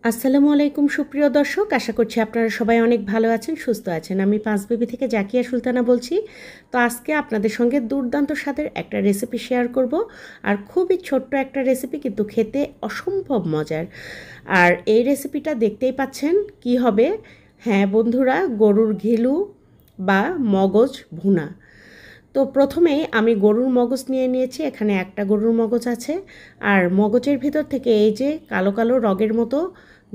আসসালামু আলাইকুম সুপ্রিয় দর্শক, আশা করছি আপনারা সবাই অনেক ভালো আছেন, সুস্থ আছেন। আমি পাঁচবিবি থেকে জাকিয়া সুলতানা বলছি। তো আজকে আপনাদের সঙ্গে দুর্দান্ত স্বাদের একটা রেসিপি শেয়ার করব। আর খুবই ছোট্ট একটা রেসিপি, কিন্তু খেতে অসম্ভব মজার। আর এই রেসিপিটা দেখতেই পাচ্ছেন কি হবে। হ্যাঁ বন্ধুরা, গরুর ঘিলু বা মগজ ভুনা। তো প্রথমেই আমি গরুর মগজ নিয়ে নিয়েছি। এখানে একটা গরুর মগজ আছে। আর মগজের ভিতর থেকে এই যে কালো কালো রগের মতো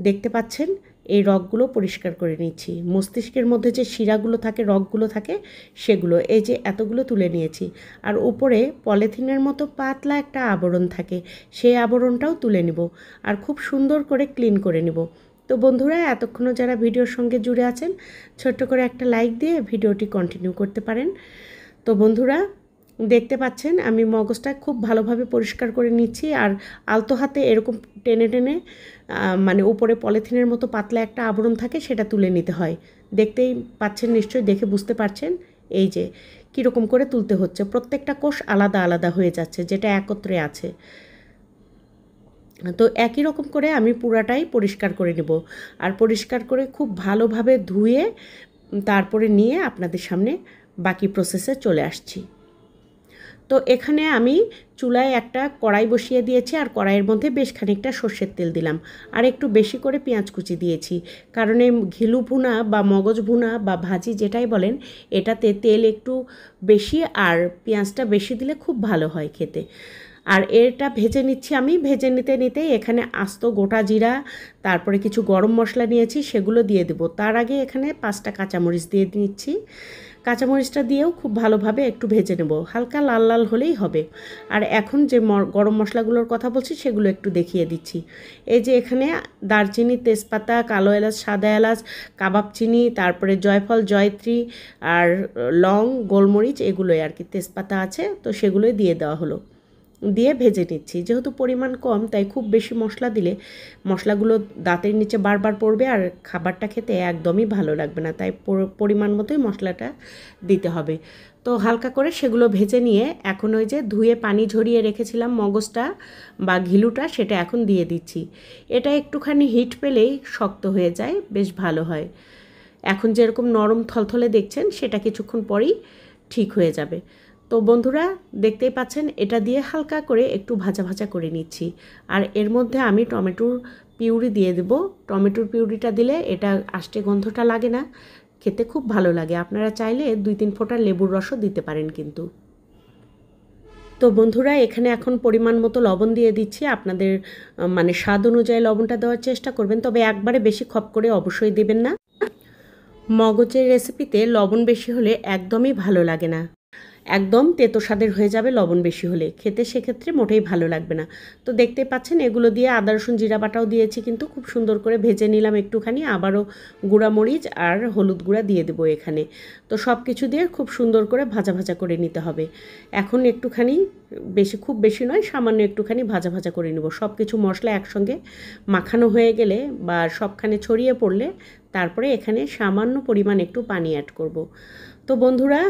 দেখতে পাচ্ছেন, এই রগগুলো পরিষ্কার করে নিচ্ছি। মস্তিষ্কের মধ্যে যে শিরাগুলো থাকে, রগগুলো থাকে, সেগুলো এই যে এতগুলো তুলে নিয়েছি। আর উপরে পলিথিনের মতো পাতলা একটা আবরণ থাকে, সেই আবরণটাও তুলে নিব। আর খুব সুন্দর করে ক্লিন করে নিব। তো বন্ধুরা, এতক্ষণও যারা ভিডিওর সঙ্গে জুড়ে আছেন, ছোট্ট করে একটা লাইক দিয়ে ভিডিওটি কন্টিনিউ করতে পারেন। তো বন্ধুরা, দেখতে পাচ্ছেন আমি মগজটা খুব ভালোভাবে পরিষ্কার করে নিচ্ছি। আর আলতো হাতে এরকম টেনে টেনে মানে উপরে পলিথিনের মতো পাতলা একটা আবরণ থাকে, সেটা তুলে নিতে হয়। দেখতেই পাচ্ছেন, নিশ্চয়ই দেখে বুঝতে পারছেন এই যে কীরকম করে তুলতে হচ্ছে। প্রত্যেকটা কোষ আলাদা আলাদা হয়ে যাচ্ছে, যেটা একত্রে আছে। তো একই রকম করে আমি পুরাটাই পরিষ্কার করে নেব। আর পরিষ্কার করে খুব ভালোভাবে ধুয়ে তারপরে নিয়ে আপনাদের সামনে বাকি প্রসেসে চলে আসছি। তো এখানে আমি চুলায় একটা কড়াই বসিয়ে দিয়েছি। আর কড়াইয়ের মধ্যে বেশ খানিকটা সর্ষের তেল দিলাম। আর একটু বেশি করে পেঁয়াজ কুচি দিয়েছি, কারণ এই ঘিলু ভুনা বা মগজ ভুনা বা ভাজি যেটাই বলেন, এটাতে তেল একটু বেশি আর পেঁয়াজটা বেশি দিলে খুব ভালো হয় খেতে। আর এটা ভেজে নিচ্ছি আমি। ভেজে নিতে নিতেই এখানে আস্ত গোটা জিরা, তারপরে কিছু গরম মশলা নিয়েছি, সেগুলো দিয়ে দেবো। তার আগে এখানে 5টা কাঁচামরিচ দিয়ে নিচ্ছি। কাঁচামরিচটা দিয়েও খুব ভালোভাবে একটু ভেজে নেব, হালকা লাল লাল হলেই হবে। আর এখন যে গরম মশলাগুলোর কথা বলছি, সেগুলো একটু দেখিয়ে দিচ্ছি। এই যে এখানে দারচিনি, তেজপাতা, কালো এলাচ, সাদা এলাচ, কাবাব চিনি, তারপরে জয়ফল, জয়ত্রী আর লং, গোলমরিচ, এগুলোই আর কি। তেজপাতা আছে, তো সেগুলোই দিয়ে দেওয়া হলো। দিয়ে ভেজে নিচ্ছি। যেহেতু পরিমাণ কম, তাই খুব বেশি মশলা দিলে মশলাগুলো দাঁতের নিচে বারবার পড়বে আর খাবারটা খেতে একদমই ভালো লাগবে না। তাই পরিমাণ মতোই মশলাটা দিতে হবে। তো হালকা করে সেগুলো ভেজে নিয়ে এখন ওই যে ধুয়ে পানি ঝরিয়ে রেখেছিলাম মগজটা বা ঘিলুটা, সেটা এখন দিয়ে দিচ্ছি। এটা একটুখানি হিট পেলেই শক্ত হয়ে যায়, বেশ ভালো হয়। এখন যেরকম নরম থলথলে দেখছেন, সেটা কিছুক্ষণ পরেই ঠিক হয়ে যাবে। তো বন্ধুরা, দেখতেই পাচ্ছেন এটা দিয়ে হালকা করে একটু ভাজা ভাজা করে নিচ্ছি। আর এর মধ্যে আমি টমেটোর পিউরি দিয়ে দেব। টমেটোর পিউরিটা দিলে এটা আষ্টে গন্ধটা লাগে না, খেতে খুব ভালো লাগে। আপনারা চাইলে 2-3 ফোঁটা লেবুর রসও দিতে পারেন কিন্তু। তো বন্ধুরা, এখানে এখন পরিমাণ মতো লবণ দিয়ে দিচ্ছি। আপনাদের মানে স্বাদ অনুযায়ী লবণটা দেওয়ার চেষ্টা করবেন, তবে একবারে বেশি খপ করে অবশ্যই দেবেন না। মগজের রেসিপিতে লবণ বেশি হলে একদমই ভালো লাগে না, একদম তেতো স্বাদের হয়ে যাবে লবণ বেশি হলে, খেতে সেক্ষেত্রে মোটেই ভালো লাগবে না। তো দেখতে পাচ্ছেন এগুলো দিয়ে আদা রসুন জিরা বাটাও দিয়েছি, কিন্তু খুব সুন্দর করে ভেজে নিলাম একটুখানি। আবারও গুঁড়া মরিচ আর হলুদ গুঁড়া দিয়ে দেবো এখানে। তো সব কিছু দিয়ে খুব সুন্দর করে ভাজা ভাজা করে নিতে হবে। এখন একটুখানি খুব বেশি নয়, সামান্য একটুখানি ভাজা ভাজা করে নেব। সব কিছু মশলা একসঙ্গে মাখানো হয়ে গেলে বা সবখানে ছড়িয়ে পড়লে তারপরে এখানে সামান্য পরিমাণ একটু পানি অ্যাড করব। তো বন্ধুরা,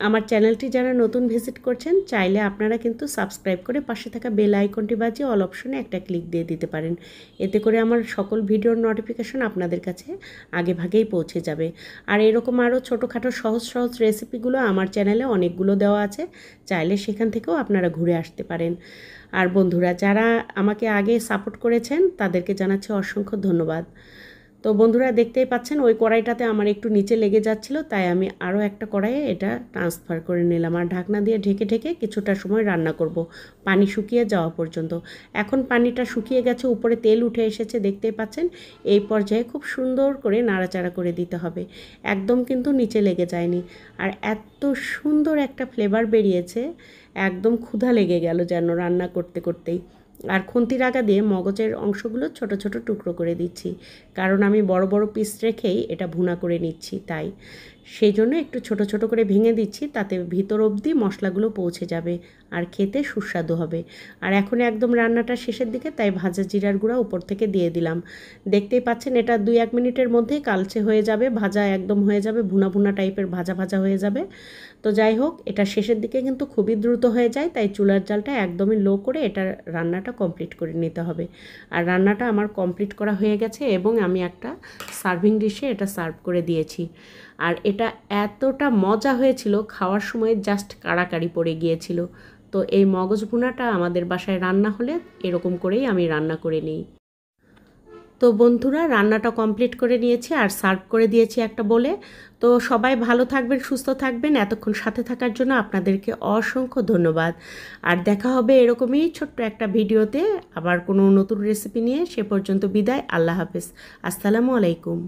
আমার চ্যানেলটি যারা নতুন ভিজিট করছেন, চাইলে আপনারা কিন্তু সাবস্ক্রাইব করে পাশে থাকা বেল আইকনটি বাজিয়ে অল অপশনে একটা ক্লিক দিয়ে দিতে পারেন। এতে করে আমার সকল ভিডিওর নোটিফিকেশন আপনাদের কাছে আগে ভাগেই পৌঁছে যাবে। আর এরকম আরও ছোটোখাটো সহজ সহজ রেসিপিগুলো আমার চ্যানেলে অনেকগুলো দেওয়া আছে, চাইলে সেখান থেকেও আপনারা ঘুরে আসতে পারেন। আর বন্ধুরা, যারা আমাকে আগে সাপোর্ট করেছেন, তাদেরকে জানাচ্ছি অসংখ্য ধন্যবাদ। তো বন্ধুরা, দেখতেই পাচ্ছেন ওই কড়াইটাতে আমার একটু নিচে লেগে যাচ্ছিলো, তাই আমি আরও একটা কড়াইয়ে এটা ট্রান্সফার করে নিলাম। আর ঢাকনা দিয়ে ঢেকে ঢেকে কিছুটা সময় রান্না করব, পানি শুকিয়ে যাওয়া পর্যন্ত। এখন পানিটা শুকিয়ে গেছে, উপরে তেল উঠে এসেছে, দেখতেই পাচ্ছেন। এই পর্যায়ে খুব সুন্দর করে নাড়াচাড়া করে দিতে হবে, একদম কিন্তু নিচে লেগে যায়নি। আর এত সুন্দর একটা ফ্লেভার বেরিয়েছে, একদম ক্ষুধা লেগে গেল যেন রান্না করতে করতেই। আর খুন্তির আগা দিয়ে মগজের অংশগুলো ছোট ছোট টুকরো করে দিচ্ছি, কারণ আমি বড় বড় পিস রেখেই এটা ভুনা করে নিচ্ছি, তাই সেই জন্য একটু ছোট ছোট করে ভেঙে দিচ্ছি, তাতে ভিতর অবধি মশলাগুলো পৌঁছে যাবে আর খেতে সুস্বাদু হবে। আর এখন একদম রান্নাটা শেষের দিকে, তাই ভাজা জিরার গুঁড়া উপর থেকে দিয়ে দিলাম। দেখতেই পাচ্ছেন এটা 2-1 মিনিটের মধ্যেই কালচে হয়ে যাবে, ভাজা একদম হয়ে যাবে, ভুনা ভুনা টাইপের ভাজা ভাজা হয়ে যাবে। তো তো যাই হোক, এটা শেষের দিকে কিন্তু খুবই দ্রুত হয়ে যায়, তাই চুলার জালটা একদমই লো করে এটা রান্নাটা কমপ্লিট করে নিতে হবে। আর রান্নাটা আমার কমপ্লিট করা হয়ে গেছে এবং আমি একটা সার্ভিং ডিশে এটা সার্ভ করে দিয়েছি। আর এটা এতটা মজা হয়েছিল, খাওয়ার সময় জাস্ট কাড়াকাড়ি পড়ে গিয়েছিল। তো এই মগজ ভুনাটা আমাদের বাসায় রান্না হলে এরকম করেই আমি রান্না করে নিই। তো বন্ধুরা, রান্নাটা কমপ্লিট করে নিয়েছি আর সার্ভ করে দিয়েছি একটা বলে। তো সবাই ভালো থাকবেন, সুস্থ থাকবেন। এতক্ষণ সাথে থাকার জন্য আপনাদেরকে অসংখ্য ধন্যবাদ। আর দেখা হবে এরকমই ছোট্ট একটা ভিডিওতে আবার কোনো নতুন রেসিপি নিয়ে। সে পর্যন্ত বিদায়। আল্লাহ হাফেজ। আসসালামু আলাইকুম।